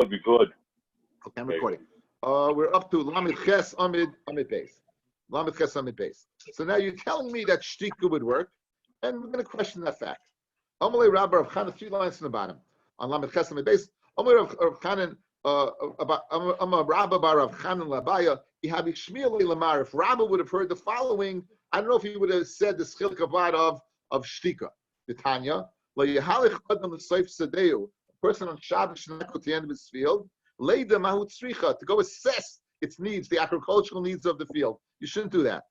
would be good. Okay, I'm recording. We're up to Lamed Ches Amid Beis. Lamed Ches Amid Beis. So now you're telling me that shtika would work, and we're going to question that fact. Amalei Rabbi Rav Chanan, 3 lines from the bottom. On Lamed Ches Amid Beis, Amalei Rav Chanan, Amar Rabbi Bar Rav Chanan Labaya, Ihabi Shmiel Lamar. If Rabbi would have heard the following, I don't know if he would have said the schilk of shtika. The Tanya, La Yehalich Adam L'Seif Sadeu, a person on Shabbos should not go to the end of his field, Leida Mahut Tzricha, to go assess its needs, the agricultural needs of the field. You shouldn't do that.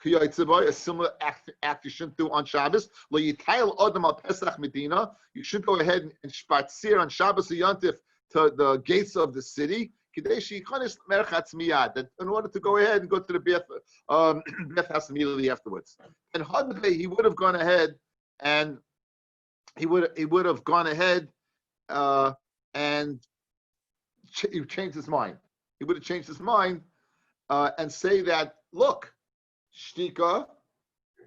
A similar act you shouldn't do on Shabbos. La Yitayel Adam Al Pesach Medina, you shouldn't go ahead and spatzir on Shabbos or Yontif to the gates of the city. That in order to go ahead and go to the Beth house immediately afterwards. And Hadbe, he would have gone ahead and he would have gone ahead and changed his mind. He would have changed his mind and say that, look, shtika,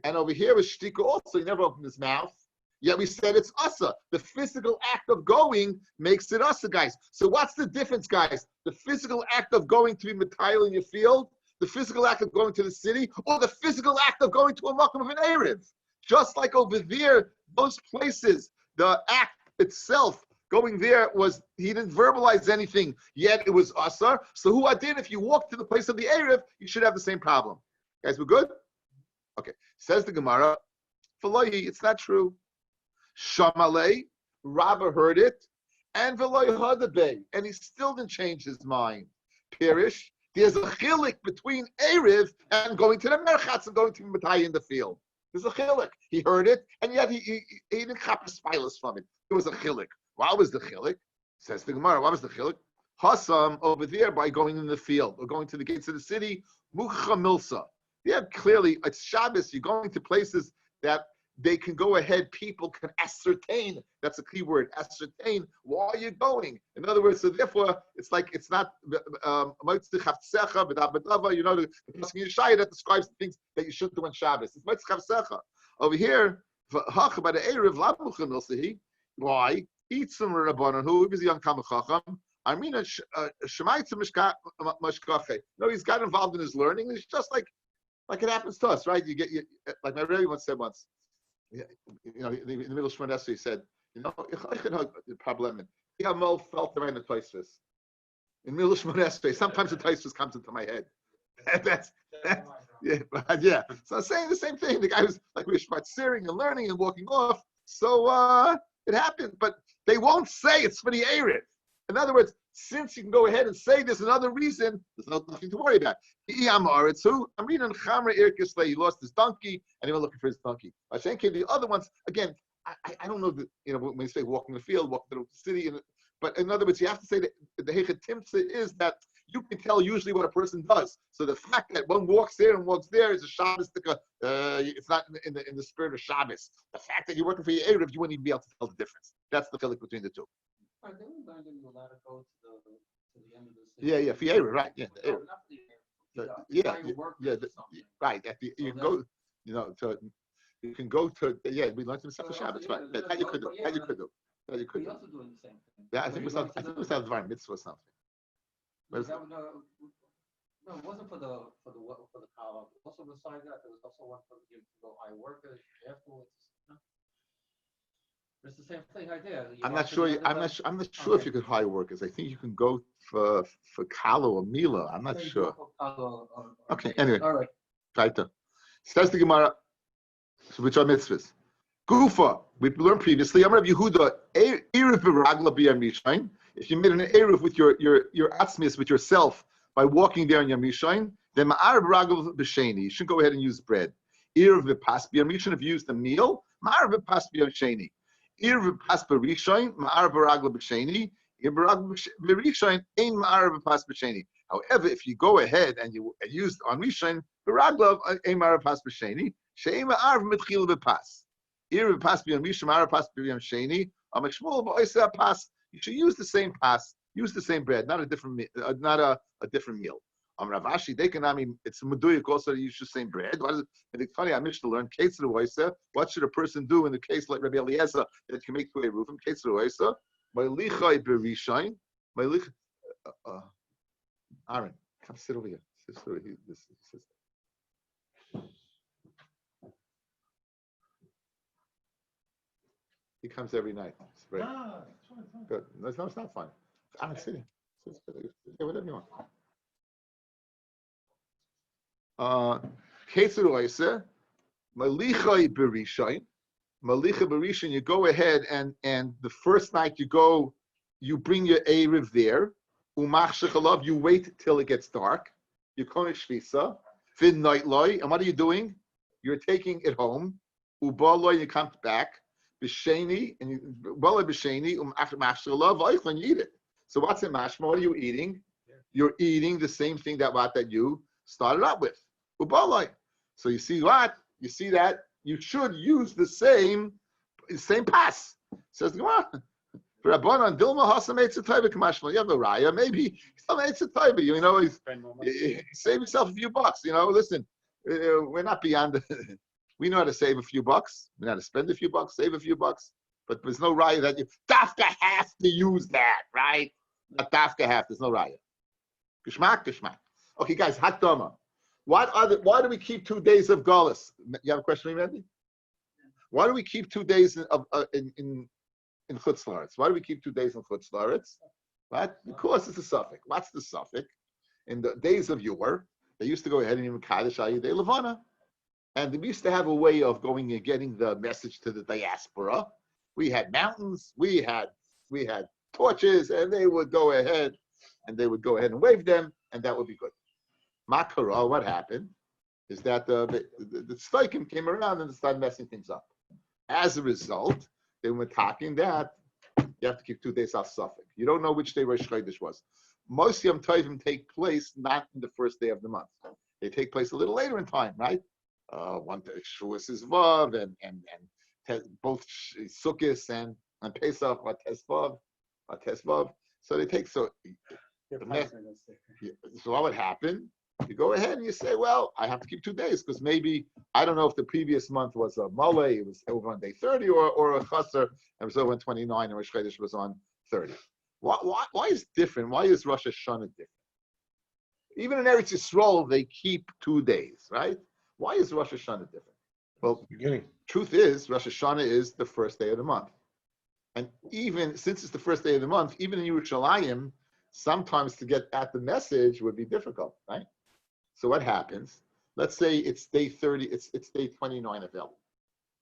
and over here is shtika also. He never opened his mouth. Yet we said it's asa. The physical act of going makes it asa, guys. So what's the difference, guys? The physical act of going to be matayil in your field, the physical act of going to the city, or the physical act of going to a makom of an Erev. Just like over there, those places, the act itself, going there was, he didn't verbalize anything, yet it was asar. So who adin, if you walk to the place of the Erev, you should have the same problem. Guys, we're good? Okay. Says the Gemara, V'loyi, it's not true. Shamalei, Rabba heard it, and V'loy Hadabei, and he still didn't change his mind. Pirish, there's a chilik between Erev and going to the Merchatz and going to Matai in the field. There's a chilik. He heard it, and yet he didn't chop a spilus from it. There was a chilik. What was the chilik? Says the Gemara, what was the chilik? Hasam, over there, by going in the field, or going to the gates of the city, Mucha Milsa. Yeah, clearly, it's Shabbos, you're going to places that they can go ahead, people can ascertain, that's a key word, ascertain, why are you going? In other words, so therefore, it's like, it's not, you know, the Yeshaya that describes the things that you shouldn't do on Shabbos. It's Motzei. Over here, by the Erev, why? Eat some Rabbanon, who is a young Kamachacham. I mean, no, he's got involved in his learning. It's just like it happens to us, right? You get, like my Rabbi once said once, you know, in the middle of Shemon Esrei, he said, you know, the problem. Mo felt around the Taisvis. In the middle of Shemon Esrei, sometimes the Taisvis comes into my head. That's yeah. So I'm saying the same thing. The guy was like, we were searing and learning and walking off. So it happened, but they won't say it's for the Erev. In other words, since you can go ahead and say there's another reason, there's nothing to worry about. He lost his donkey and he was looking for his donkey. The other ones, again, I don't know, you know, when you say walking the field, walking through the city, but in other words, you have to say that the Hechet Timtza is that you can tell usually what a person does. So the fact that one walks there and walks there is a Shabbos, it's not in the spirit of Shabbos. The fact that you're working for your Erev, you wouldn't even be able to tell the difference. That's the chilek between the two. They were going to allow to go to the end of the city. Yeah, for Erev, right? Yeah, the Erev. Right. You can go, you know, you can go to, we learned in the Shabbos, right? That you could do. That you could do. That you could do. Also doing the same thing. Yeah, I think it was not Dvar Mitzvah or something. No, it wasn't for the column. Also besides that, there was also one for you to go high workers afterwards. It's the same thing idea. I'm not sure if you could hire workers. I think you can go for Kalo or Mila. I'm not sure. Okay, anyway. All right. Right. Says the Gemara, which are mitzvahs. Gufa, we learned previously. I'm Rabbi Yehuda. Erev b'ragla b'yamishain. If you made an erev with your atzmis, with yourself, by walking there on Yamishain, then ma'ar b'ragla b'sheni. You should go ahead and use bread. Erev b'pas b'yamishain. If you used a meal, ma'ar b'pas b'yamisheni. Erev b'pas b'rishain, ma'ar b'ragla b'sheni. Erev b'rishain, ein ma'ar b'pas b'sheni. However, if you go ahead and you use on Rishain, b'ragla ein ma'ar b'pas b'sheni, she'ei ma'ar v'mitchil b'pas. Erev b'pas b'yamishain, ma'ar b'pas b'yamisheni. Amishmul b'oiseh pas. You should use the same pas, use the same bread, not a different meal. Ravashi, it's meduyik also to use the same bread. What is it? And it's funny, I missed to learn. What should a person do in the case like Rabbi Eliezer that can make to Eruvin? By lichai berishain, Melich, Aaron, come sit over here. Sit over here. This. He comes every night. It's great. No, it's fine. Good. No, it's not fun. I'm sitting. Whatever you want. Ketzer Oise, Malichai Berishain. Malicha Berishain, you go ahead and the first night you go, you bring your Eruv there. Umach Shechalav, you wait till it gets dark. You kone Shvisa. Fin Nightloi. And what are you doing? You're taking it home. Ubaloi, you come back. B'sheni, and you b'sheni mashalav when you eat it. So what's in mashma? What are you eating? You're eating the same thing that you started out with. Ubalai. So you see what? You see that you should use the same pass. Says the Gemara. Rabbanan Dilma Hasam Eitz Taiva Kamashma. You have a raya. Maybe some Eitz Taiva. You know, save yourself a few bucks. You know, listen, we're not beyond the. We know how to save a few bucks. We know how to spend a few bucks, save a few bucks. But there's no raya that you dafka have to use that, right? Not dafka have. There's no raya. Geschmack. Okay, guys, hakdama. Why do we keep 2 days of galus? You have a question, Randy? Why do we keep 2 days in Chutz La'aretz? Why do we keep 2 days in Chutz La'aretz? Right? Because it's a suffix. What's the suffix? In the days of yore, they used to go ahead and even Kaddish Ayidei Levana. And we used to have a way of going and getting the message to the diaspora. We had mountains, we had torches, and they would go ahead and wave them, and that would be good. Makara, what happened is that the Stoikim came around and started messing things up. As a result, they were talking that you have to keep 2 days off suffix. You don't know which day Rosh Chodesh was. Most Yom Tovim take place not in the first day of the month. They take place a little later in time, right? One Shavuos is Vav and both Sukkos and Pesach are Tesvav. So they take so what would happen? You go ahead and you say, well, I have to keep 2 days because maybe I don't know if the previous month was a Mole, it was over on day 30, or a Chaser, and it was over on 29, and Rosh Chodesh was on 30. Why is it different? Why is Rosh Hashanah different? Even in Eretz Yisrael, they keep 2 days, right? Why is Rosh Hashanah different? Well, truth is, Rosh Hashanah is the first day of the month. And even since it's the first day of the month, even in Yerushalayim, sometimes to get at the message would be difficult, right? So what happens? Let's say it's day 30, it's day 29 of El.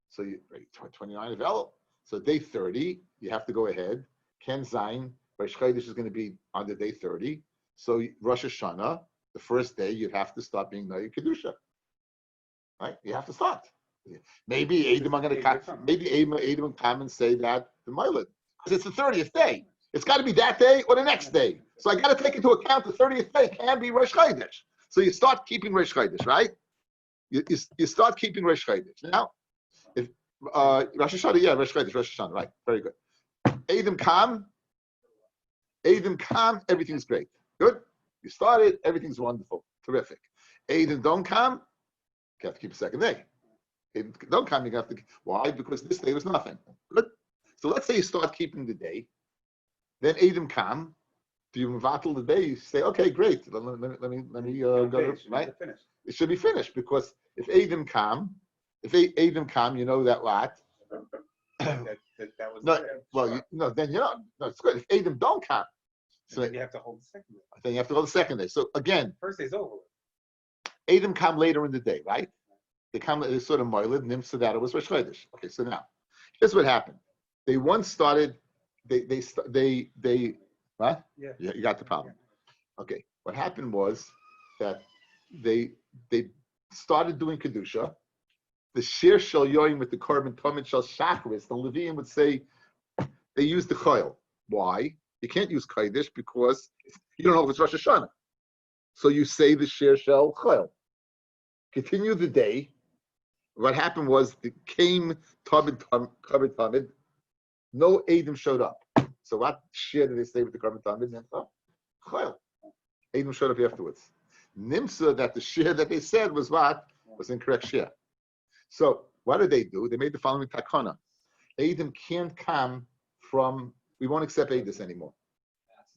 So 29 of El. So day 30, you have to go ahead. Ken Zayin, Rosh Chodesh is going to be on the day 30. So Rosh Hashanah, the first day, you have to start being Noy Kedusha. Right? You have to start. Maybe Adam are going to come. Maybe Adam come and say that the Milad, because it's the 30th day. It's got to be that day or the next day. So I got to take into account the 30th day can be Rosh Chodesh. So you start keeping Rosh Chodesh, right? You start keeping Rosh Chodesh. Now, if Rosh Hashanah, Rosh Chodesh, Rosh Hashanah, right? Very good. Adam come, everything's great. Good. You started, everything's wonderful, terrific. Adam don't come. You have to keep a second day. Don't come, you have to. Why? Because this day was nothing. Good. So let's say you start keeping the day. Then Adam come. Do you vatal the day? You say, okay, great. Let me go to, right? It should be finished because if Adam come, you know that what? that was no. Well, then you know. No, it's good. If Adam don't come, so then you have to hold the second day. Then you have to hold the second day. So again, first day's over. Adam come later in the day, right? They come sort of Moilid, Nim, so that it was Rosh Chodesh. Okay, so now, here's what happened. They once started, what? Yeah. You got the problem. Okay, what happened was that they started doing Kedusha. The Shir Shal Yoim with the Korban Tomid Shal Shacharis, the Levium would say, they use the Chayil. Why? You can't use Kodesh because you don't know if it's Rosh Hashanah. So you say the Shir Shal Chayil. Continue the day. What happened was it came Tomid, no Adam showed up. So what Shir did they say with the Korban Tomid? Chayil. Adam showed up afterwards. Nimsa, that the Shir that they said was what? Was incorrect Shir. So what did they do? They made the following takana. Adam can't come from, we won't accept Adis anymore.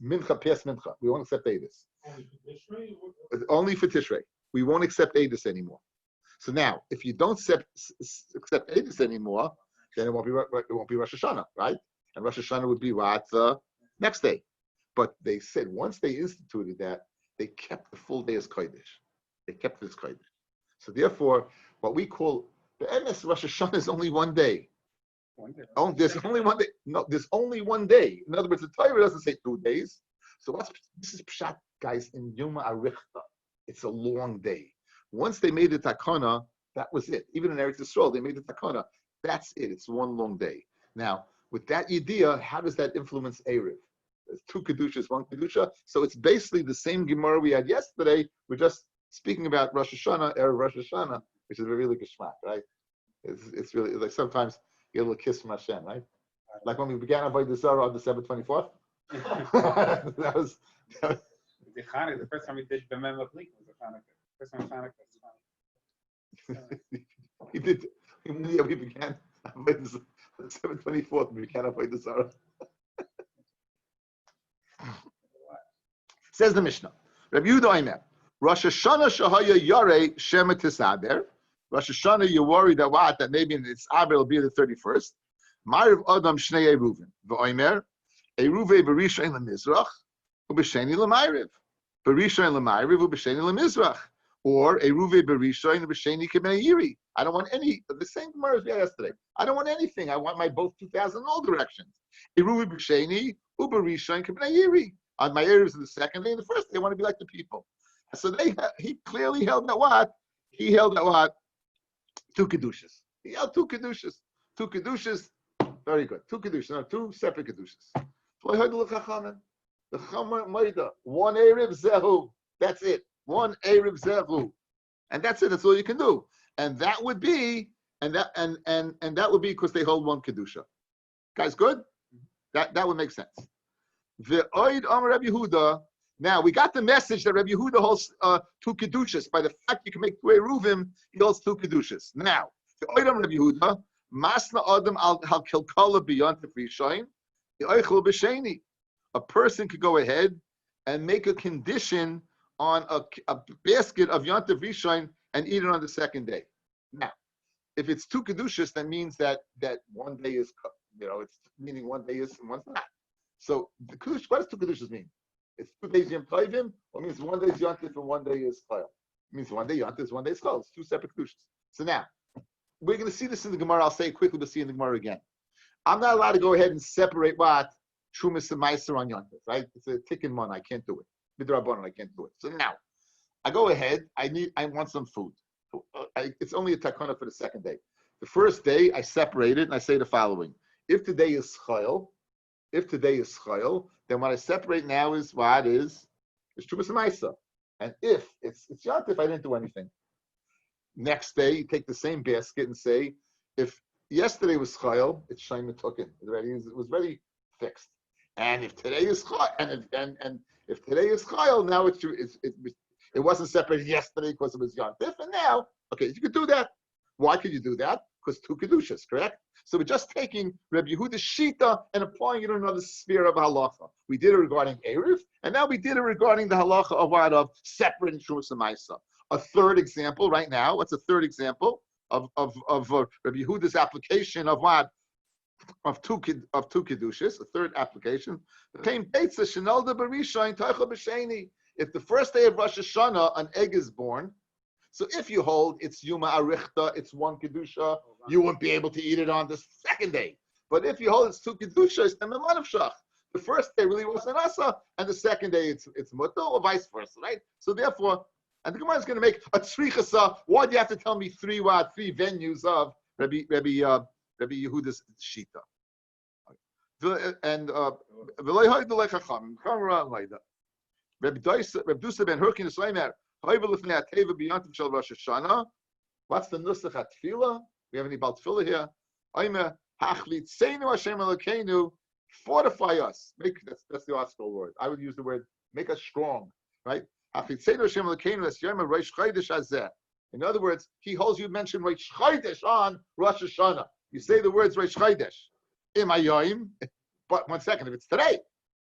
Mincha, past Mincha. We won't accept Edis. Only for Tishrei? Only for Tishrei. We won't accept Edis anymore. So now, if you don't accept Edis anymore, then it won't be Rosh Hashanah, right? And Rosh Hashanah would be what? The next day. But they said once they instituted that, they kept the full day as Kodesh. They kept it as Kodesh. So therefore, what we call the MS Rosh Hashanah is only one day. One day. Oh, there's only one day. No, there's only one day. In other words, the Torah doesn't say 2 days. So this is Pshat, guys, in Yoma Arichta. It's a long day. Once they made the takana, that was it. Even in Eretz Yisrael, they made the takana. That's it. It's one long day. Now, with that idea, how does that influence Erev? There's 2 kedushas, 1 kedusha. So it's basically the same Gemara we had yesterday. We're just speaking about Rosh Hashanah, Erev Rosh Hashanah, which is a really geschmack, right? It's really like sometimes you get a little kiss from Hashem, right? Like when we began Avodah Zarah on December 24th. that was The Chanukah, the first time we did B'mem Aplik was a Chanukah. First time Chanukah was Chanukah. we did. Yeah, we began Avodah Zarah on December 24th. We began Avodah Zarah. Says the Mishnah. Rabbi Yehuda Omer, Rosh Hashanah Shahaya Yarei Shema Tisaber. Rosh Hashanah, you're worried that what? That maybe it's Aber will be the 31st. Ma'ariv Adam Shnei Eruvin. V'Omer, Eruvin Berishain LeMizrach, U'B'Sheni LeMa'ariv. Berishain LeMa'ariv, U'B'Sheni LeMizrach. Or Eruvin Berishain U'B'Sheni K'Bnei Yiri. I don't want any, the same Gemara as we had yesterday. I don't want anything. I want my both 2,000 in all directions. Eruvin B'Sheni, U'Berishain K'Bnei Yiri. On my Eruvs in the second day and the first day, I want to be like the people. So he clearly held that what? He held that what? 2 kedushas. He held 2 kedushas. 2 kedushas. Very good. 2 kedushas. No, 2 separate kedushas. So I heard the Chamer Maida. 1 Erev Zehu. That's it. 1 Erev Zehu. And that's it. That's all you can do. And that would be, and that would be because they hold 1 kedusha. Guys, good? That would make sense. The Oid Amar Rabbi Yehuda. Now we got the message that Rabbi Yehuda holds 2 kedushas. By the fact you can make 2 eruvim, he holds 2 kedushas. Now the Oid Amar Rabbi Yehuda, Masna Adam al Kilkala beyond the Frishain, the Oichel B'Sheni. A person could go ahead and make a condition on a basket of Yontav Rishon and eat it on the second day. Now, if it's 2 kedushas, that means that one day is, it's meaning one day is and one's not. So the kedush, what does 2 kedushas mean? It's 2 days Yom Tovim, or means one day is Yontif and one day is Chayil. It means one day Yontif, one day is Chayil. It's 2 separate kedushas. So now, we're going to see this in the Gemara. I'll say it quickly, we'll see in the Gemara again. I'm not allowed to go ahead and separate what? Trumas and Meiser on Yontif, right? It's a tikkun mon, I can't do it. Midrabanan, I can't do it. So now, I go ahead, I want some food. It's only a takana for the second day. The first day, I separate it and I say the following. If today is Chayil, then what I separate now is what is Trumas and Meiser. And if it's Yontif, I didn't do anything. Next day, you take the same basket and say, if yesterday was Chayil, it's Shaim Tukin. It was already fixed. And if today is Chayil, and if today is Chayil, now it wasn't separated yesterday because it was Yontif, and now, okay, you could do that. Why could you do that? Because 2 kedushas, correct? So we're just taking Rabbi Yehuda's shita and applying it in another sphere of halacha. We did it regarding Erev, and now we did it regarding the halacha of what? Of separating Trumas and Maisa. A third example right now. What's a third example of Rabbi Yehuda's application of what? Of two kedushas. A third application. If the first day of Rosh Hashanah an egg is born, so if you hold it's Yuma Arichta, it's 1 kedusha, you won't be able to eat it on the second day. But if you hold it's 2 kedusha, it's Tememanav Shach. The first day really wasn't Asa, and the second day it's Mutter, or vice versa, right? So therefore, and the Gemara is going to make a tzrichasa. Why do you have to tell me 3 venues of Rabbi Yehuda's shita? And Rabbi Dusa ben Hurkin is Leimer. What's the nusach at tefillah? We have any Baal tefillah here? Fortify us. That's the article word. I would use the word make us strong, right? In other words, he holds you mention Rosh Chodesh on Rosh Hashanah. You say the words Rosh Chodesh. But 1 second, if it's today,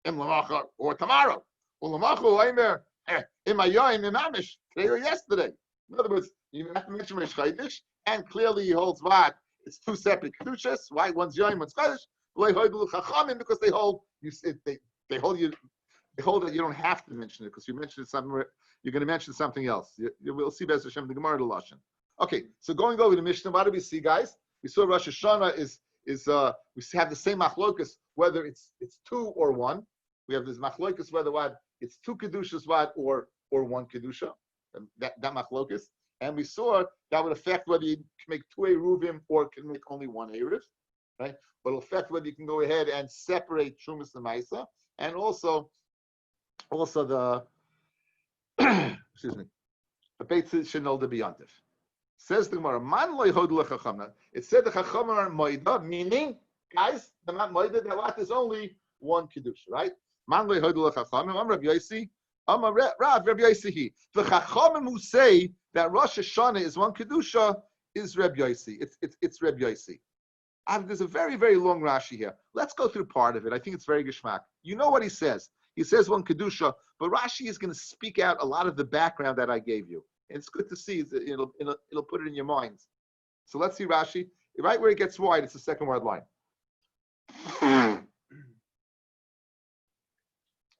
or tomorrow. Today or yesterday. In other words, you have to mention Rish Chodesh, and clearly he holds what? It's two separate kedushas. Why? One's Yomi, one's Chodesh. Because they hold they hold that you don't have to mention it because you mentioned it somewhere. You're going to mention something else. You will see Be'ez Hashem the Gemara the Lashon. Okay, so going over the Mishnah, what do we see, guys? We saw Rosh Hashanah is we have the same machlokus whether it's two or one. We have this machlokus whether what it's two kedushas what or one kedusha. That machlokus, and we saw that would affect whether you can make two Eruvin or can make only one Eruv, right? But it'll affect whether you can go ahead and separate Trumas and Maisa, and also the excuse me, the Beit Shinol de Biyantif. Says the Gemara, Man loy hod lechachamna. It said the chacham are moida, meaning, guys, they're not moida. That lot is only one kedusha, right? Man loy hod lechachamna. I'm Rabbi Yosi. I'm a Rabbi Yosi. The chachamim who say that Rosh Hashanah is one kedusha is Rabbi Yosi. It's Rabbi Yosi. There's a very, very long Rashi here. Let's go through part of it. I think it's very geschmack. You know what he says. He says one kedusha, but Rashi is going to speak out a lot of the background that I gave you. And it's good to see. It'll put it in your minds. So let's see Rashi. Right where it gets wide, it's the second word line.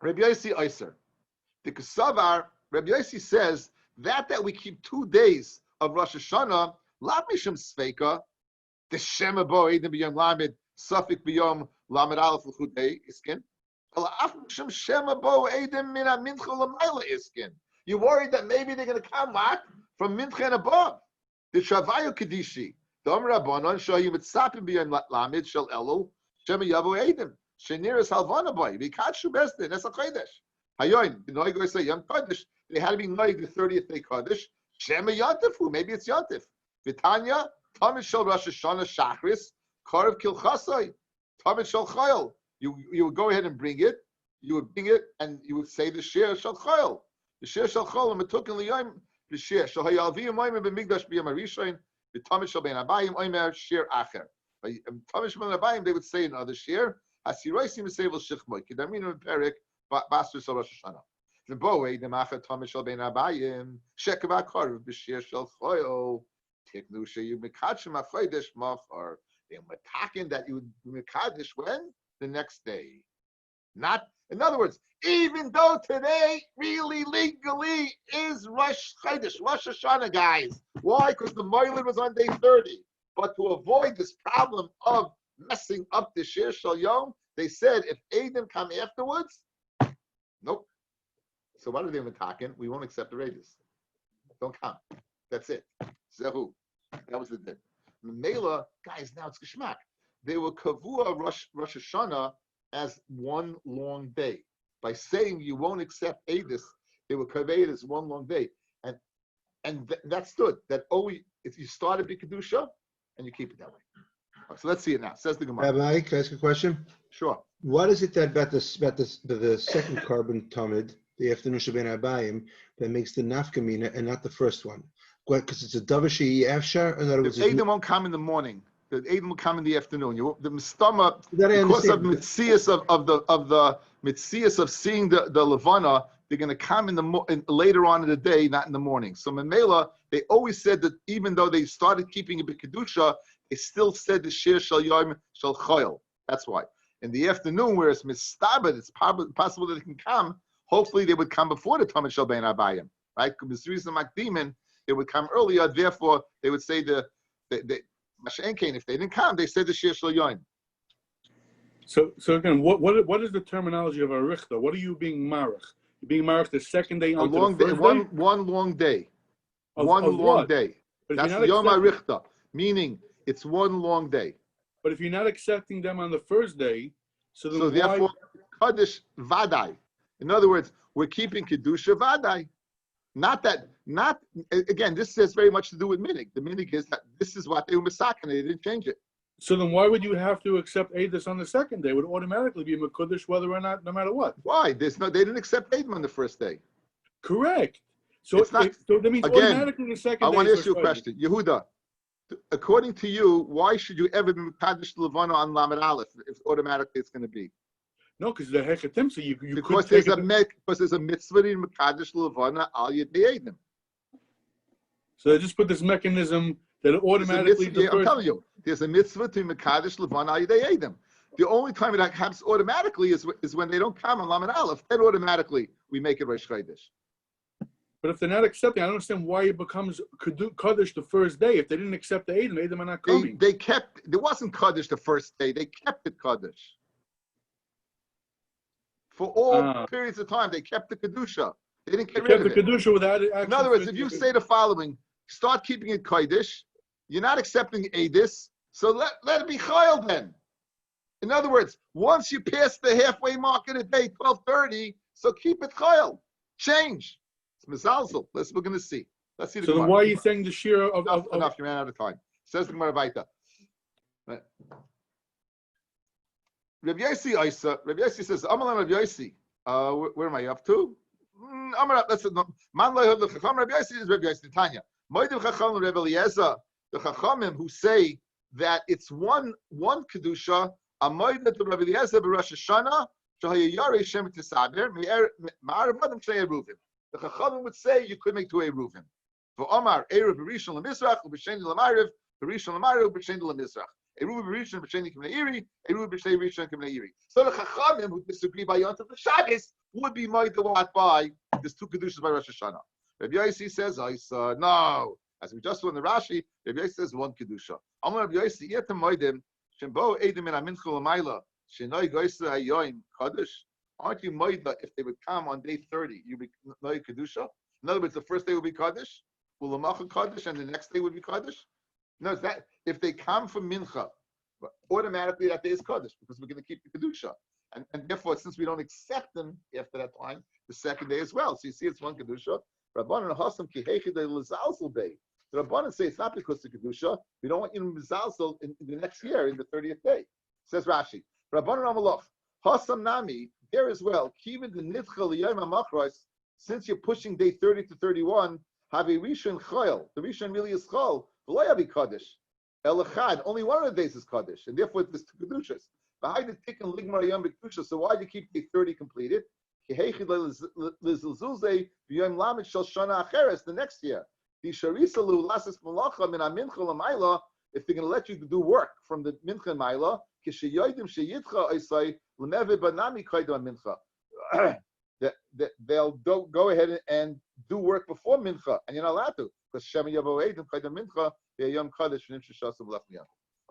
Rabbi Yosi Oyser. The Kesavar, Rabbi Yosi says that we keep 2 days of Rosh Hashanah, Lav Mishum Sveika, the Shema Bo Eidim B'Yom Lamed, Safik B'Yom Lamed Aleph L'Chudei Iskin, Alaf Mishum Shema Bo Eidim Mina Mincha L'Mayla Iskin. You're worried that maybe they're going to come what? From Mincha and above. The Shavayu Kedishi, the Omer Rabbanon, Shoyim Mitzapim B'Yom Lamed, Shel Elul, Shema Yavo Eidim, Sheniris Halvana Boy, Vikatshu Bestin, Esa Chodesh. Hayoin, the Noigo say Yom Kodesh. They had to be Noig the 30th day Kodesh. Shema Yontifu, maybe it's Yontif. Vitanya, Tamid Shel Rosh Hashanah Shachris, Karev Kilchasai, Tamid Shel Chayil. You would go ahead and bring it. You would bring it, and you would say the Shir Shel Chayil. The Shir Shel Chayil, and Metukin Liyom, the Shir Shel Hayalviyim Oimer B'Migdash B'Yom HaRishon, V'Tamid Shel Ben Abayim Oimer Shir Acher. Tamid Shel Ben Abayim, they would say another Shir. Hasiroisim Sevel Shichmoy Kedaminu Perik. Bastur Shel Rosh Hashanah. The boy, the Macha Tamid Shel Ben Abayim, Shekava Karev B'Shir Shel Choyol, Tiknu Sheyu Mekadshim HaChodesh Machar. They were talking that you would Mekadesh when? The next day. Not, in other words, even though today really legally is Rosh Chodesh, Rosh Hashanah, guys. Why? Because the Moilin was on day 30. But to avoid this problem of messing up the Shir Shel Yom, they said if Adam come afterwards, nope. So what are they talking? We won't accept the rages. Don't come. That's it. Zehu. That was the din. Mela, guys, now it's geschmack. They were kavua Rosh Hashanah as one long day. By saying you won't accept Adis, they were kaveh as one long day. And that stood. That always, if you start at B'Kedusha, and you keep it that way. Right, so let's see it now. Says the Gemara. Rabbi, can I ask a question? Sure. What is it that about the second carbon tamid, the afternoon Shabbat Abayim, that makes the nafkamina and not the first one? Because it's a davashi afshar. In other words, the Adam won't come in the morning. The Adam will come in the afternoon. The mistama, because of the mitzias of seeing the levana, they're going to come later on in the day, not in the morning. So Memela, they always said that even though they started keeping it b'kedusha, they still said the shir shel yom shel chayil. That's why. In the afternoon, where it's mistabed, it's possible that they can come. Hopefully, they would come before the Tamid Shel Ben Abayim, right? Because Makdimin, they would come earlier. Therefore, they would say the Mashenkein. If they didn't come, they said the shir shel yom. So again, what is the terminology of a richta? What are you being marach? You're being marach the second day on the first day? One long day. One long day. That's the Yom HaRichta, meaning it's one long day. But if you're not accepting them on the first day, so therefore, Kaddish Vadai. In other words, we're keeping Kedusha Vadai. Again, this has very much to do with minig. The minig is that this is what they were misakin, they didn't change it. So then why would you have to accept Eidos on the second day? It would automatically be Mekudesh whether or not, no matter what. Why? They didn't accept Eidim on the first day. Correct. So that means again, automatically the second day. I want to ask you a question. Yehuda, according to you, why should you ever be Mekadesh Levana on Lamed Aleph if automatically it's going to be? No, because the hechetimsa, you Because could there's take it. because there's a mitzvah in Mekadosh Levana al Yedei Eidim. So they just put this mechanism that automatically I'm defers. telling you, there's a mitzvah to Mekadosh Levana al Yedei Eidim. The only time it happens automatically is when they don't come on Lamed Aleph. Then automatically we make it Rosh Chodesh. But if they're not accepting, I don't understand why it becomes Kaddish the first day. If they didn't accept the Eidim are not coming. They kept, there wasn't Kaddish the first day. They kept it Kaddish. For all periods of time, they kept the Kedusha. They didn't get rid of it. The Kedusha without it. In other words, if you say the following, start keeping it Kaddish, you're not accepting Eidis, so let it be Chayil then. In other words, once you pass the halfway mark in a day, 12:30, so keep it Chayil. Change. It's Mizalzel. We're going to see. Let's see the So then Gemara. why are you saying the shira of Enough, you ran out of time. Says the Gemara Vaita. Right. Rabbi Yossi says, Amalan Rabbi Yossi. Where am I up to? That's it. Man lo the Chacham Rabbi Yossi is Rabbi Yossi Tanya. Moedim Chacham Rabbi Eliezer, the Chachamim who say that it's one kedusha. A moedim to Rabbi Eliezer b'Rosh Hashanah. Shahayayare Shem Tisaber. Ma'aravadim Shnei Eruvin. The Chachamim would say you could make two Eruvin. For Omar, Eruv b'Rishon l'Mizrach, u'b'Sheni l'Ma'ariv, b'Rishon l'Ma'ariv, u'b'Sheni l'Mizrach. Eruv b'Rishon, b'Sheni k'mnei Iri, Eruv b'Sheni Rishon k'mnei Iri. So the Chachamim who disagree by Yom Tov Shabbos would be moed by there's two kedushas by Rosh Hashanah. Rabbi Yossi says, no. As we just saw in the Rashi, Rabbi Yossi says one kedusha. Amar Rabbi Yossi, yetem moedim, shembo edim in amincha l'mayla, shenoi goysa hayoim kadosh. Aren't you moida if they would come on day 30? You be no kedusha. In other words, the first day would be kaddish, ulamacha kaddish, and the next day would be kaddish. No, it's that if they come from mincha, automatically that day is kaddish because we're going to keep the kedusha, and therefore since we don't accept them after that time, the second day as well. So you see, it's one kedusha. Rabbanan hasam ki heichidei l'zalzel bay. The Rabbanan say it's not because of kedusha. We don't want you to mizalzel in the next year in the 30th day. Says Rashi. Rabbanan amalach hasam nami. There as well, even the nitchel yom hamachros, since you're pushing day 30 to 31, have a rishon chayil. The rishon really is chayil. V'lo yavi kaddish. Elachad. Only one of the days is kaddish, and therefore there's two kedushas. Behind the tikkun ligmar yom b'kedusha. So why do you keep day 30 completed? The next year. If they're going to let you do work from the mincha and maila, they'll go ahead and do work before mincha, and you're not allowed to because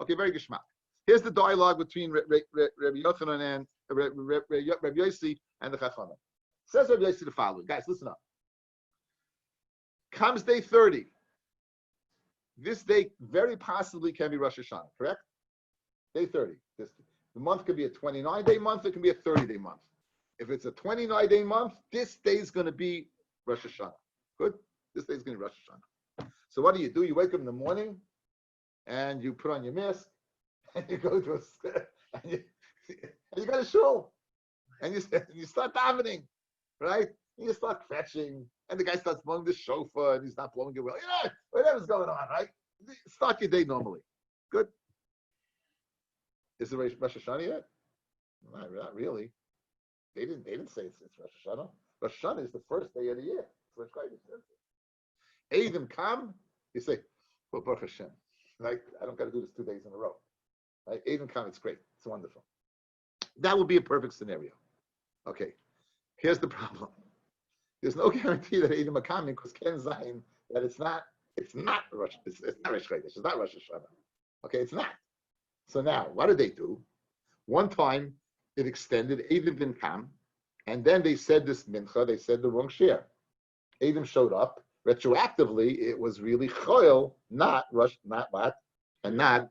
okay, very geschmack. Here's the dialogue between Rabbi Yochanan and Rabbi Yossi and the Chachamim. Says Rabbi Yossi the following. Guys, listen up. Comes day 30. This day very possibly can be Rosh Hashanah, correct? Day 30. The month could be a 29-day month. It can be a 30-day month. If it's a 29-day month, this day is going to be Rosh Hashanah. Good? This day is going to be Rosh Hashanah. So what do? You wake up in the morning and you put on your mask and you go to and you go to shul and you start davening, right? And you start fetching and the guy starts blowing the shofar and he's not blowing it well. You know, whatever's going on, right? Start your day normally. Good. Is it Rosh Hashanah yet? Not really. They didn't say it's Rosh Hashanah. Rosh Hashanah is the first day of the year. Eidim come, you say, well, Baruch Hashem. Like, I don't got to do this 2 days in a row. Right? Eidim come, it's great. It's wonderful. That would be a perfect scenario. Okay. Here's the problem. There's no guarantee that Eidim are coming because Ken Zayin that it's not Rosh Chodesh. It's not Rosh Hashanah. Okay, it's not. So now, what did they do? One time, it extended, Eidim didn't come, and then they said this mincha, they said the wrong share. Eidim showed up. Retroactively, it was really choil, not Rosh, not what, and not.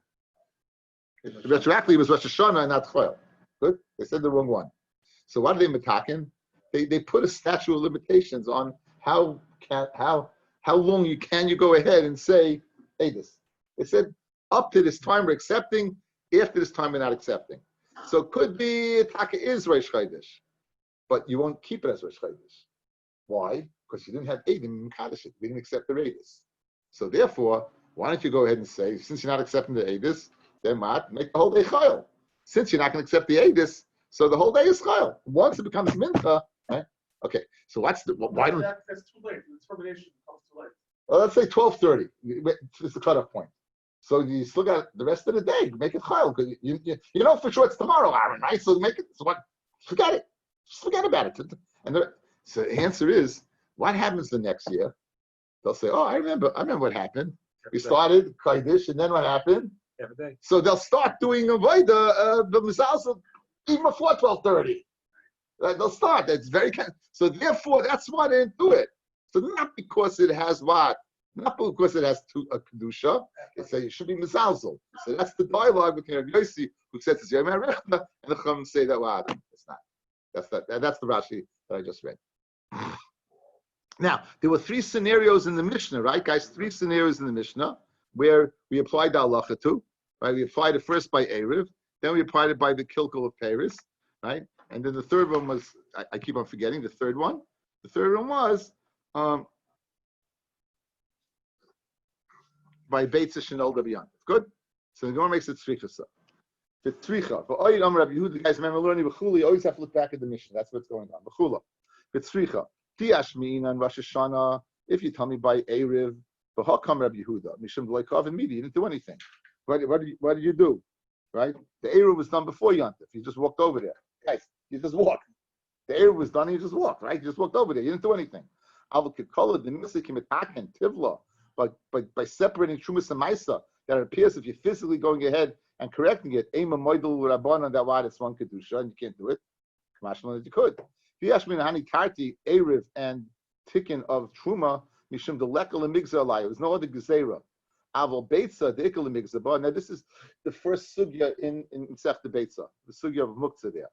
Retroactively, it was Rosh Hashanah and not choil. Good. They said the wrong one. So what did they metaken? They put a statute of limitations on how long you go ahead and say, hey, this. They said up to this time we're accepting. After this time we're not accepting. So it could be Taka is Rosh Chodesh, but you won't keep it as Rosh Chodesh. Why? Because you didn't have Eidim in Kaddish. You didn't accept the Eidus. So therefore, why don't you go ahead and say, since you're not accepting the Eidus, then what? Make the whole day Chayil. Since you're not going to accept the Eidus, So the whole day is chayil. Once it becomes mincha, right? Okay. So what's the why don't? That's too late. The termination comes too late. Well, let's say 12:30. It's the cutoff point. So you still got the rest of the day. Make it chayil because you know for sure it's tomorrow, Aaron, right? So make it. So what? Forget it. Just forget about it. And so the answer is, what happens the next year? They'll say, oh, I remember what happened. We started Kaidish, and then what happened? Every day. So they'll start doing the Mizalzel even before 12:30. Right? They'll start. That's very so. Therefore, that's why they didn't do it. So not because it has what, not because it has a kedusha. It's it should be Mizalzel. So that's the dialogue between Rabbi Yossi, who says it's Yom HaRechta, and the Chum say that well, it's not. That's the Rashi that I just read. Now, there were three scenarios in the Mishnah, right, guys? Three scenarios in the Mishnah where we applied the halacha to, right? We applied it first by Eruv, then we applied it by the Kilkel of Paris, right? And then the third one was, I keep on forgetting, the third one. The third one was by Beitza Shenol Daviyan. Good? So the Gemara makes it tzricha. The tzricha. For Oyd Am Rabbi Yehuda, guys, remember learning B'chula, you always have to look back at the Mishnah. That's what's going on. B'chula. The tzricha. Tiashmin on Rosh Hashanah, if you tell me by Erev, but how come Rabbi Yehuda? Mishum V'loikov and Midi, you didn't do anything. What did you do? Right? The Erev was done before Yontif. You just walked over there. Guys, you just walked. The Erev was done and you just walked, right? You just walked over there. You didn't do anything. But by separating Trumas and Maisa, that it appears if you're physically going ahead and correcting it, Ema Moidel Rabban that why it's one Kedusha, and you can't do it. Kamashman that you could. Hani Karti, Erev, and Tikkun of Truma, Mishum the Lekel and Migzah Alai. There's no other Gezerah. Aval Beitza, the Ikel and Migzah. Now, this is the first sugya in Sech the Beitza, the sugya of Muktzah there.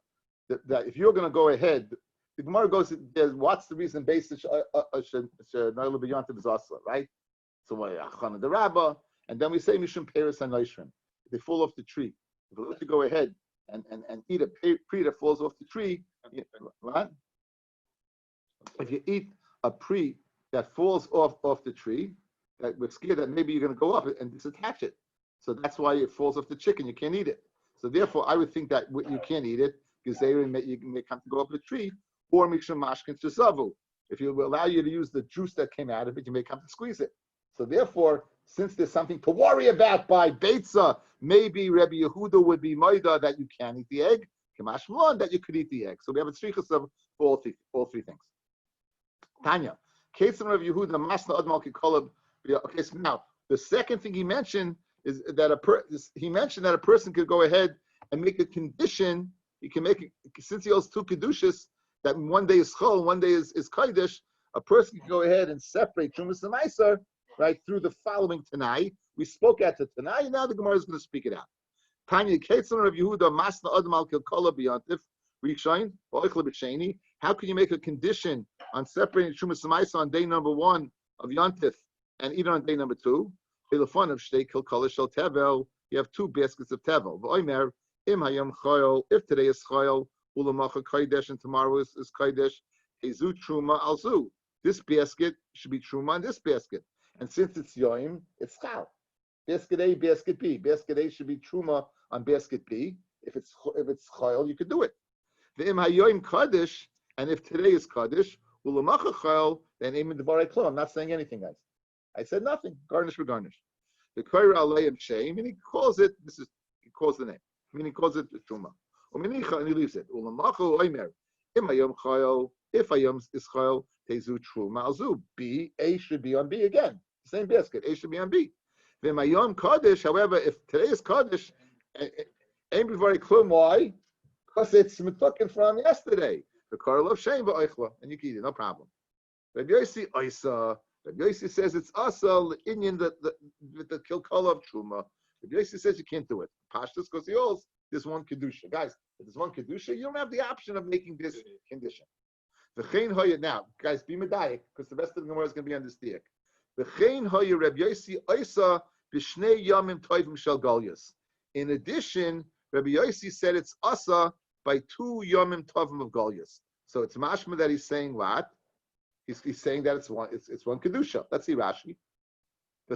That if you're going to go ahead, the Gemara goes, what's the reason Beitza Noila B'Yantiv is Asa, right? So, Achana the Rabba, and then we say Mishum Peres and Noishrim. They fall off the tree. If you let you go ahead and eat a pre that falls off the tree, right? If you eat a pre that falls off the tree, that we're scared that maybe you're going to go up and disattach it. So that's why it falls off the chicken. You can't eat it. So therefore, I would think that you can't eat it because you may come to go up the tree, or mishum mashkin shesavu. If you allow you to use the juice that came out of it, you may come to squeeze it. So therefore, since there's something to worry about by Beitza, maybe Rabbi Yehuda would be Maida that you can't eat the egg, Kamash Malon that you could eat the egg. So we have a tzrichas of all three things. Tanya, Ketzim Rabbi Yehuda, Masna Admal Kikolab. Okay, so now the second thing he mentioned is that he mentioned that a person could go ahead and make a condition. He can make it, since he owes two kedushas, that one day is chol, one day is kaidish. A person can go ahead and separate Trumas and Meiser, right, through the following Tanai. We spoke at the Tanai, and now the Gemara is going to speak it out. Tanya Ketzon of Yehuda Masna Adam Al Kilkola B'Yantif Rishain V'Oichla B'Sheni. How can you make a condition on separating Trumas and Meiser on day number 1 of Yantif and eat on day number 2? Ilafon of Shtei Kilkola Shel Tevel. You have 2 baskets of Tevel. V'Oimer Im Hayom Chayol. If today is Chayol, Ulamacha Kaidesh, and tomorrow is Kaidesh. Ezu Truma Alzu. This basket should be Truma in this basket. And since it's Yoim, it's Chal. Basket A, basket B. Basket A should be Truma on basket B. If it's Chayil, you could do it. The Im HaYoim Kaddish, and if today is Kaddish, Ulamacha Chayil, then Im Devarei Klo. I'm not saying anything, guys. I said nothing. Garnish for garnish. The Kaira Aleim Shem, and he calls it, he calls the name. I mean, he calls it Truma. Uminicha, and he leaves it. Ulamacha Oimer. Im HaYom Chayil, if Hayom is Chayil, Tezu Truma Alzu. B, A should be on B again. Same basket. A should be on B. V'mayom Kaddish, however, if today is Kaddish, ain't very clear why? Because it's mitukin from yesterday. The Karl of Shem v'Oichla, and you can eat it, no problem. Rabbi Yossi Oisa. Rabbi Yossi says it's Asa Indian the Kilkala of Truma. Rabbi Yossi says you can't do it. Pashtus because he holds this one kedusha. Guys, if there's one kedusha, you don't have the option of making this condition. Now, guys, be medayik because the rest of the Gemara is going to be on this diak. In addition, Rabbi Yossi said it's asa by 2 yomim tovim of galyas. So it's mashma that he's saying what? He's saying that it's one kedusha. Let's see Rashi. Go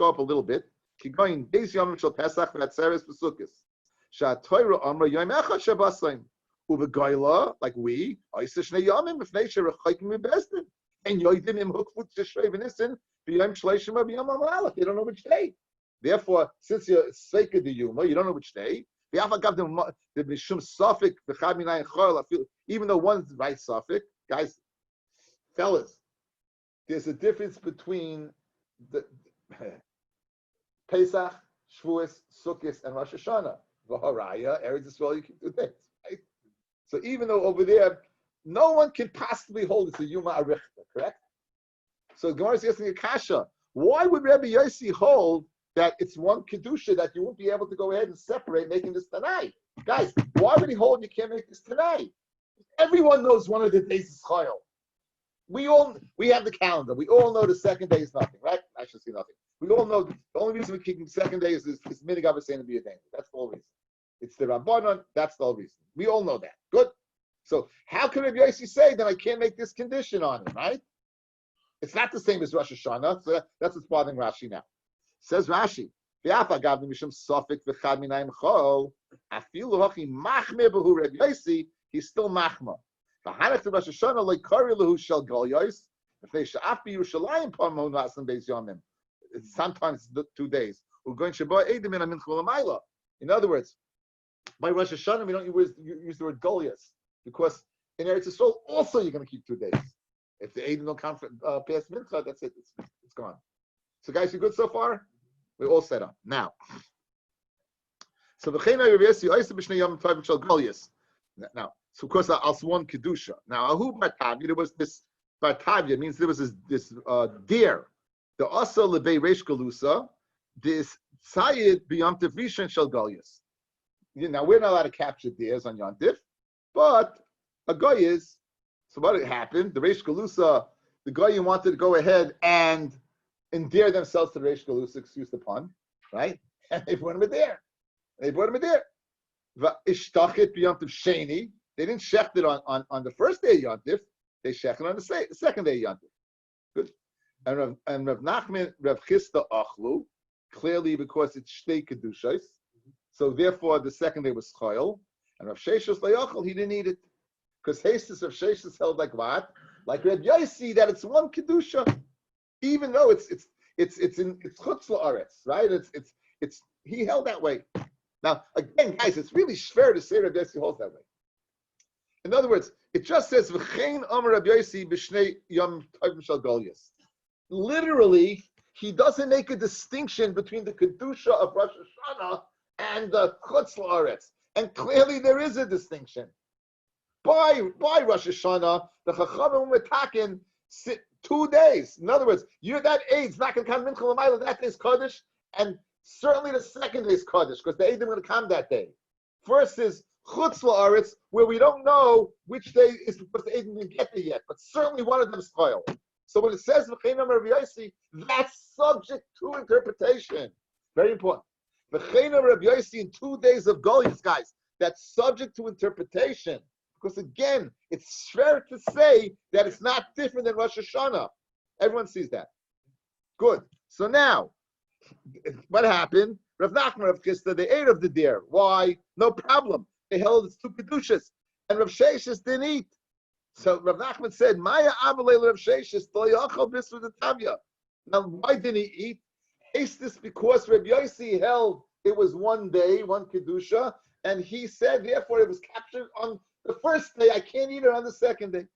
up a little bit. Keep going. Days yomim shel pesach v'atzeres v'sukkos. Sha'atoira amra yom echad shabasayim. Uvegoyla, like we, Isa Shnei Yomim, if nature rechakim mibestin. And yoidim im hukfut tishrei v'nisin, b'yom shleishim b'yom amalach. You don't know which day. Therefore, since you're sacred the yuma, you don't know which day. The mishum suffik v'chad minayin chol. Even though one's right suffik, guys, fellas, there's a difference between the Pesach, Shavuos, Sukkot, and Rosh Hashanah. V'haraya, Eretz Yisrael, you can do this, right? So even though over there, no one can possibly hold it's a Yuma Arichta, correct? So Gemara is asking a kasha. Why would Rabbi Yossi hold that it's one kedusha that you won't be able to go ahead and separate, making this tonight? Guys, why would he hold you can't make this tonight? Everyone knows one of the days is chayil. We have the calendar. We all know the second day is nothing, right? I should say nothing. We all know the only reason we keep the second day is minig saying to be a danger. That's the whole reason. It's the Rabbanon. That's the whole reason. We all know that. Good. So how can Rabbi Yossi say that I can't make this condition on him, right? It's not the same as Rosh Hashanah. So that's what's bothering Rashi now. Says Rashi, he's still machma. It's sometimes 2 days. In other words, by Rosh Hashanah, we don't use the word Goliath, because in Eretz Yisrael also you're going to keep 2 days. If the Eidim don't come past Mincha, that's it. It's gone. So guys, you good so far? We're all set up. Now, so of course, I'll one Kedusha. Now, Ahu Bartavia, there was this, Bartavia means there was this deer. The Asa Lebe Reish Galusa, this Sayid B'Yamtiv Rishon Shel Goliath. Now, we're not allowed to capture deers on Yontif, but a guy is. So what happened? The Reish Galusa, the guy wanted to go ahead and endear themselves to the Reish Galusa, excuse the pun, right? And they brought him a deer. They didn't shecht it on the first day of Yontif. They shecht it on the second day of Yontif. Good. And Rav Nachman, Rav Chisda achlu, clearly because it's shtei kedushos. So therefore, the second day was chayil. And Rav Sheshus layachal, he didn't eat it. Because Hastis of Sheshus held like what? Like Reb Yossi, that it's one kedusha, even though it's chutz la'aretz, right? It's he held that way. Now again, guys, it's really fair to say Reb Yossi holds that way. In other words, it just says v'chein amar Reb Yossi b'shnei yom tovim shel Goliath. Literally, he doesn't make a distinction between the kedusha of Rosh Hashanah and the chutz la'aretz, and clearly there is a distinction. By Rosh Hashanah, the Chachamim Metakin sit 2 days. In other words, that Eid's not going to come Mincha L'mayla, that day's Kaddish, and certainly the second day's Kaddish, because the Eidim are going to come that day. First is Chutz La'aretz, where we don't know which day is because the Eidim didn't get there yet, but certainly one of them is Chayil. So when it says V'chein Amar Rabbi Yossi, that's subject to interpretation. Very important. V'chein Amar Rabbi Yossi in 2 days of Goliath, guys, that's subject to interpretation. Because again, it's fair to say that it's not different than Rosh Hashanah. Everyone sees that. Good. So now, what happened? Rav Nachman, Rav Chisda, they ate of the deer. Why? No problem. They held its 2 kedushas, and Rav Sheshis didn't eat. So Rav Nachman said, "Maya amalei Rav Sheshis toyachal bisud tavya." Now, why didn't he eat? Is this because Rav Yossi held it was 1 day, 1 kedusha, and he said, therefore, it was captured on the first day. I can't eat it on the second day.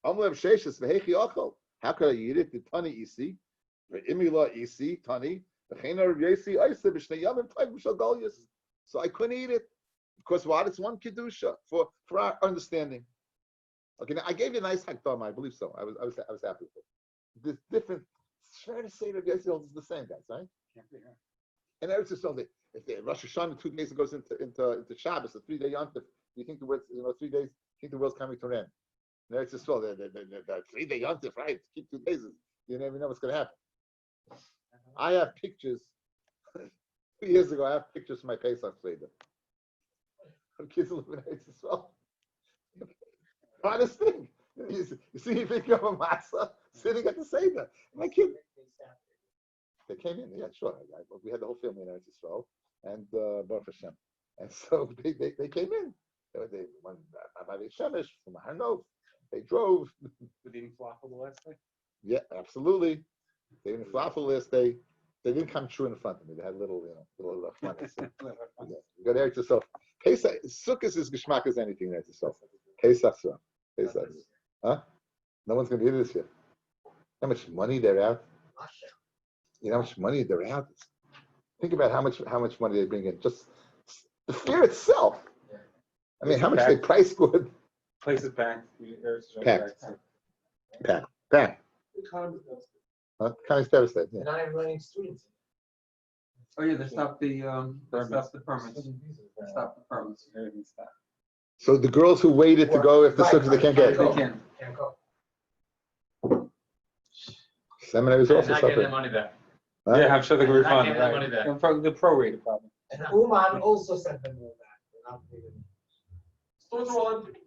How could I eat it? The tani isi, imila isi tani. So I couldn't eat it because what? It's 1 kedusha for our understanding. Okay, now I gave you a nice hakdama. I believe so. I was happy with it. This different. It's fair to say that Yossi is the same, guys, right? And Eretz Yisrael, if the Rosh Hashanah 2 days goes into Shabbos, a 3-day yontif. You think the world's 3 days? You think the world's coming to an end? And Eretz Yisrael, the 3-day yontif, right? Keep 2 days. You never know what's going to happen. I have pictures. 2 years ago, I have pictures from my Pesach Seder. Kids live in Eretz Yisrael. Honest thing. You see me picking up a matzah sitting at the Seder. My kid. They came in, yeah, sure. We had the whole family in Eretz Yisrael, and Baruch Hashem. And so they came in. They went by the Shemesh from Harnov. They drove. They didn't falafel the last day. Yeah, absolutely. They didn't falafel last day. They didn't come true in front of me. They had little fun. You got Eretz yourself. Pesach, Sukkot is geschmack as anything there yourself. Pesach, Pesach. Huh? No one's going to do this year. How much money they're out? You know how much money they're out? Think about how much money they bring in. Just the fair itself. I mean, how much they price for it? Place is packed. Packed. Huh? Kind of devastated. Yeah. They're not even letting students in. Oh, yeah, they stopped the permits. They stopped the permits. Everything stopped. So the girls who waited to go after Sukkot, they can't get it. They can. Can't go. Seminaries also Not getting suffer. their money back. Huh? Yeah, I'm sure they can Not refund getting it. their money back. Right. The prorated problem. And Uman also sent them all back. They're not even- Stores are all empty.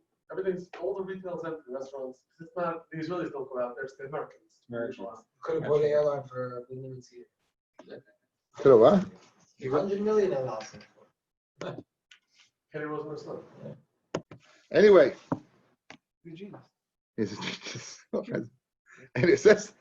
All the retail's empty, restaurants. It's not, the Israelis don't go out there, it's the Americans. Americans. Couldn't go to the airline for a minimum seat. Could have what? 100 million they lost it for. Kenny Rosemar's son. Anyway. And it says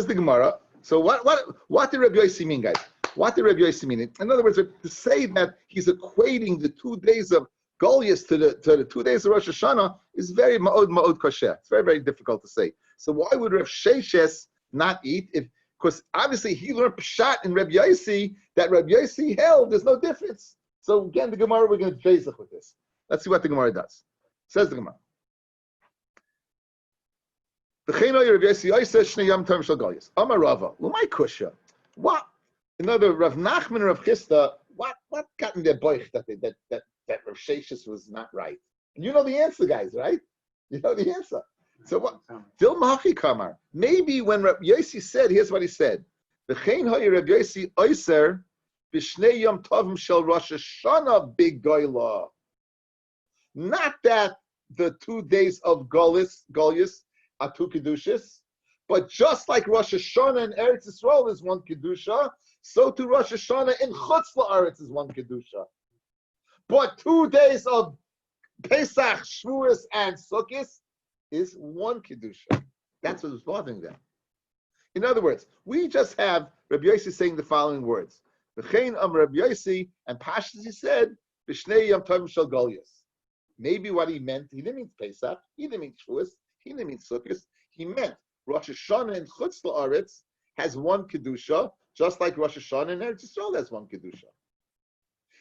the Gemara. So what did Rabbi Yossi mean, guys? What did Rabbi Yossi mean? In other words, to say that he's equating the 2 days of Goliath to the 2 days of Rosh Hashanah is very ma'od kosher. It's very, very difficult to say. So why would Rav Sheshes not eat? Because obviously he learned Pshat in Rabbi Yossi that Rabbi Yossi held there's no difference. So again, the Gemara, we're going to bezach with this. Let's see what the Gemara does. Says the Gemara. In other words, Rav Nachman and Rav Chisda, what got in their boich that Rav Sheshes was not right? And you know the answer, guys, right? You know the answer. So what? Dil Machi Kamar. Maybe when Rav Yossi said, here's what he said: V'chein hoye Rav Yossi oiser b'shnei yom tovim shel Rosh Hashanah big goyla. Not that the 2 days of Goliath are 2 kedushas, but just like Rosh Hashanah in Eretz Yisrael is 1 kedusha, so to Rosh Hashanah in Chutz La'aretz is 1 kedusha. But 2 days of Pesach, Shavuos, and Sukkot is 1 kedusha. That's what was bothering them. In other words, we just have Rabbi Yossi saying the following words: V'chein Rabbi Yossi, and Pashas he said, B'shnei Yom Tovim Shel Goliath. Maybe what he meant, he didn't mean Pesach, he didn't mean Shavuos, he didn't mean Sukkot. He meant Rosh Hashanah in Chutz La'aretz has 1 kedusha, just like Rosh Hashanah in Eretz Yisrael has 1 kedusha.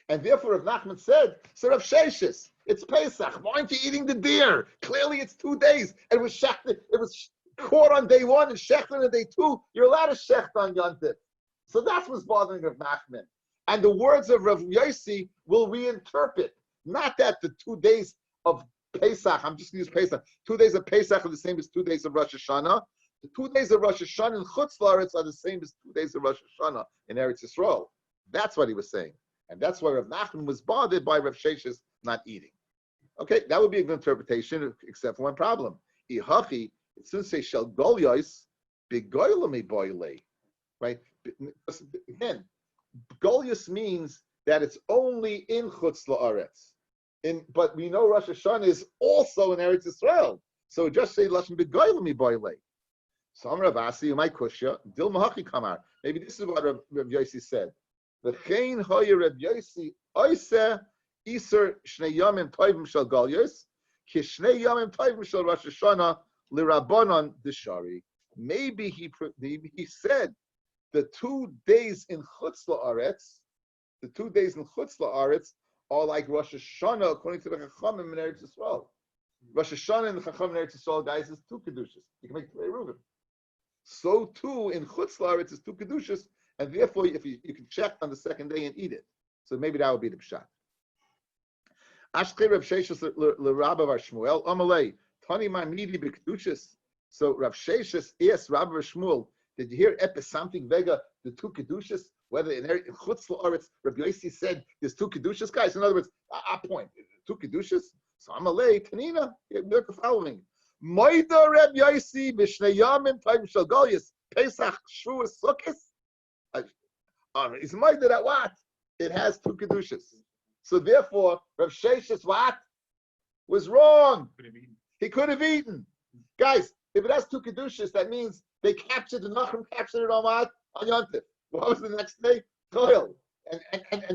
And therefore, Rav Nachman said, so Rav Sheshes, it's Pesach. Why aren't you eating the deer? Clearly, it's 2 days. And it was shechted. It was caught on day 1 and shechted on day 2. You're allowed to shecht on Yontif. So that's what's bothering Rav Nachman. And the words of Rav Yossi will reinterpret. Not that the 2 days of Pesach, I'm just going to use Pesach, 2 days of Pesach are the same as 2 days of Rosh Hashanah. The 2 days of Rosh Hashanah in Chutz La'aretz are the same as 2 days of Rosh Hashanah in Eretz Yisrael. That's what he was saying. And that's why Rav Nachman was bothered by Rav Sheshes not eating. Okay, that would be a good interpretation, except for one problem. Ihachi, it soon says Shel Golios, Begoylami Boyle. Right? Again, Golios means that it's only in Chutz La'aretz. But we know Rosh Hashanah is also in Eretz Yisrael. So just say Lashon Begoylami Boyle. So I'm Rav Asi, my kushya, Dil Mahachi Kamar. Maybe this is what Rav Yossi said. V'chein hoye Rav Yossi oiseh iser shnei yamim tovim shel Golios ki shnei yamim tovim shel Rosh Hashanah lirabanan deshari. Maybe he said the 2 days in Chutz La'aretz, are like Rosh Hashanah according to the Chachamim in Eretz Yisrael. Rosh Hashanah and the Chachamim in Eretz Yisrael, guys, is 2 kedushas. You can make 2 Eruvin. So too in Chutz La'aretz is 2 kedushas, and therefore if you can check on the second day and eat it. So maybe that would be the pshat. Ashkei Rav Sheshes l'Rabbi Bar Shmuel Amalei Tani Ma'midi b'kedushas. So Rav Sheshes asked Rabbi Shmuel, did you hear Epis something vega the 2 kedushas? Whether in Chutz La'aretz, Rabbi Yossi said there's 2 kedushas, guys. In other words, our point, 2 kedushas. So Amalei Tanina, look the following. Moida Reb Yossi b'shnei yamim tovim shel Goliath Pesach Shavuos Sukkos. Is moida that what? It has 2 kedushas. So therefore, Rav Sheshes what? Was wrong. He could have eaten. Guys, if it has two kedushas, that means they captured the Nachum captured it on what? On Yontif. What was the next day? Toil. And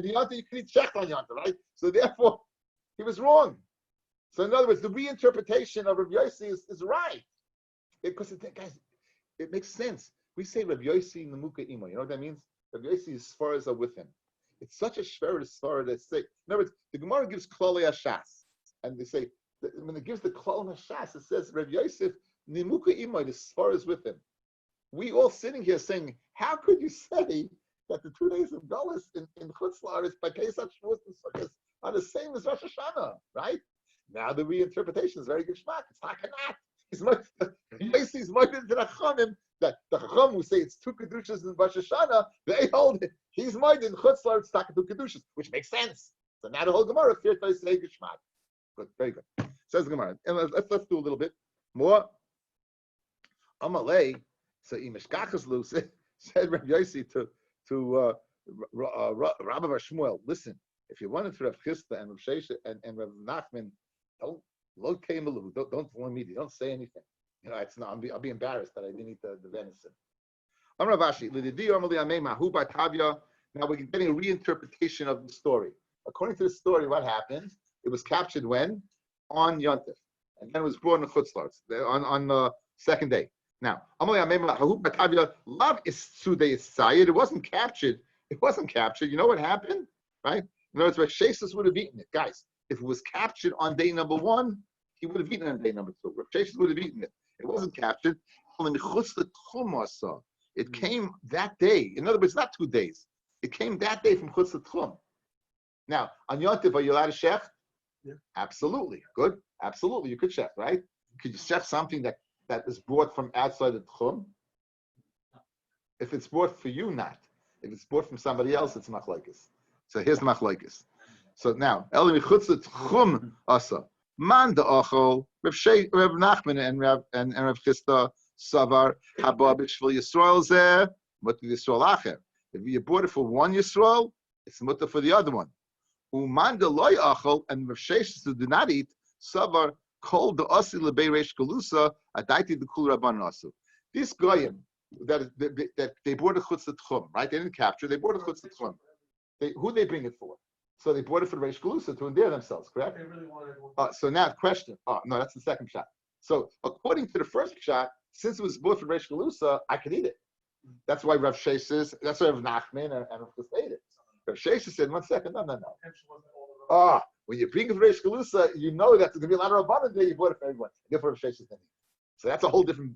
the Yontif you can eat shech on Yontif, right? So therefore, he was wrong. So in other words, the reinterpretation of Rav Yossi is right. Because guys, it makes sense. We say Rav Yossi Nemuka Imo. You know what that means? Rav Yossi is Sfaras are with him. It's such a shver to Sfar that say. In other words, the Gemara gives Klal Hashas, and they say when it gives the Klal Hashas, it says Rav Yosef Nemuka Imo. The Sfar is with him. We all sitting here saying, how could you say that the 2 days of Golis in Chutz La'aretz by Pesach Shavuos and Sukkot are the same as Rosh Hashanah, right? Now the reinterpretation is very good shmak. It's hakanat. He's more into the Chachamim that the Chacham who say it's two kedushas in Rosh Hashanah, they hold it. He's more in Chutz La'aretz two kedushas, which makes sense. So now the whole Gemara fears to say good shmak. Good, very good. Says the Gemara, and let's do a little bit more. Amalei. So Imeshkachas Lu said Rabbi Yossi to Rabbi Shmuel, listen, if you wanted to Rav Chisda and Rav Shesha and Rav Nachman, don't warn me. Don't say anything. You know, it's not. I'll be embarrassed that I didn't eat the venison. Now we're getting a reinterpretation of the story. According to the story, what happened? It was captured when? On Yontif, and then it was brought in Chutz La'aretz on the second day. Now, love is it wasn't captured. It wasn't captured. You know what happened? Right? In other words, Rav Sheshes would have eaten it. Guys, if it was captured on day number 1, he would have eaten it on day number 2. Rav Sheshes would have eaten it. It wasn't captured. It came that day. In other words, not 2 days. It came that day from Chutz L'Tchum. Now, on Yontif, are you allowed to shech? Yeah. Absolutely. Good. Absolutely. You could shech, right? Could you shech something that is brought from outside the Tchum? If it's brought for you, not. If it's brought from somebody else, it's machlokes. So here's the machlokes. So now, Elim Chutz Tchum Asa. Man the Ochol, Rav Nachman and Rav Chisda Savar Haba B'Shvil Yisrael Zeh Mutter Yisrael Acher. If you bought it for one Yisrael, it's mutter for the other one. Uman the Loy Ochol and Rav Sheshes who do not eat Savar called the Asi Lebei Reish Galusa Adaiti the Kul Rabban Asu. This goyim that they bought a Chutz Tchum, right? They didn't capture. They bought a Chutz Tchum. Who they bring it for? So they bought it for the Reish Galusa to endear themselves, correct? They really wanted. So now question. Oh no, that's the second shot. So according to the first shot, since it was bought for Reish Galusa, I could eat it. That's why Rav Sheshes, that's why Rav Nachman and Rav Chisda ate it. Rav Sheshes said, 1 second, no. When you bring it for Reish Galusa, you know that there's going to be a lot of Rabbanan there, you bought it for everyone. Therefore, Rav Sheshes didn't eat. So that's a whole different,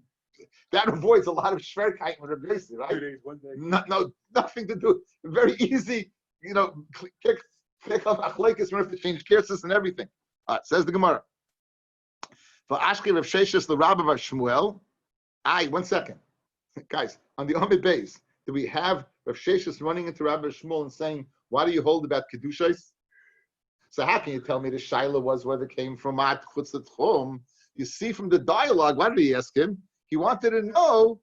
that avoids a lot of Shverkeit with Rav Yossi, right? 2 days, 1 day. No, nothing to do. Very easy, click on Achlekes, we have to change curses and everything. Says the Gemara. For Ashke Rav Sheshes, the Rabbi of Shmuel. 1 second. Guys, on the Amid Beis, do we have Rav Sheshes running into Rabbi Shmuel and saying, why do you hold about Kedushas? So how can you tell me the Shaila was whether it came from At Chutz Tchum? You see from the dialogue, what did he ask him? He wanted to know.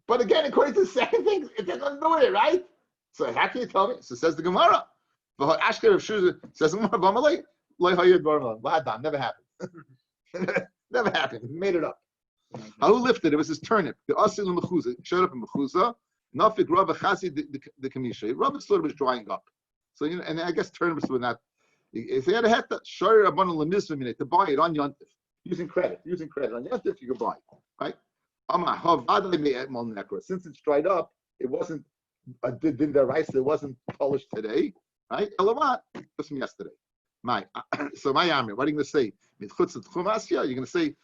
But again, according to the second thing, it doesn't do it, right? So how can you tell me? So says the Gemara. Says the Gemara, never happened. Never happened. He made it up. Who lifted it? It was his turnip. The Asil and Mechuzah showed up in Mechuzah. Nafik Rabbi Chasi the Kamisha. Rabbi sort of was drying up. So and I guess turnips were not. If they had a heta, shari rabbanon lemizvah minute to buy it on Yontif using credit on Yontif you could buy it, right? Since it's dried up, it wasn't did the rice. It wasn't polished today, right? Elamat was from yesterday. So my army. What are you going to say? You're going to say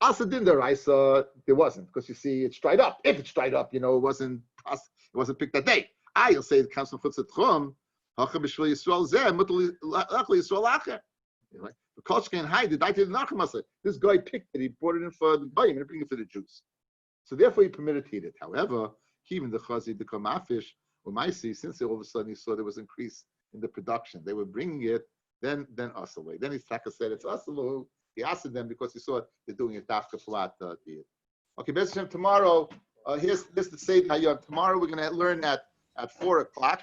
asa din the rice. There wasn't because you see it's dried up. If it's dried up, it wasn't picked that day. You'll say it comes from chutz tchum. This guy picked it, he brought it in for the bayim and bring it for the Jews. So therefore he permitted to eat it. However, even the chazi, the kamafish, since all of a sudden he saw there was increase in the production, they were bringing it, then asalei. Then his taka said it's asalu. He asked them because he saw they're doing it dafka flat to eat. Okay, B'ez Hashem, tomorrow, here's the Seder Hayom. Tomorrow we're going to learn at 4 o'clock.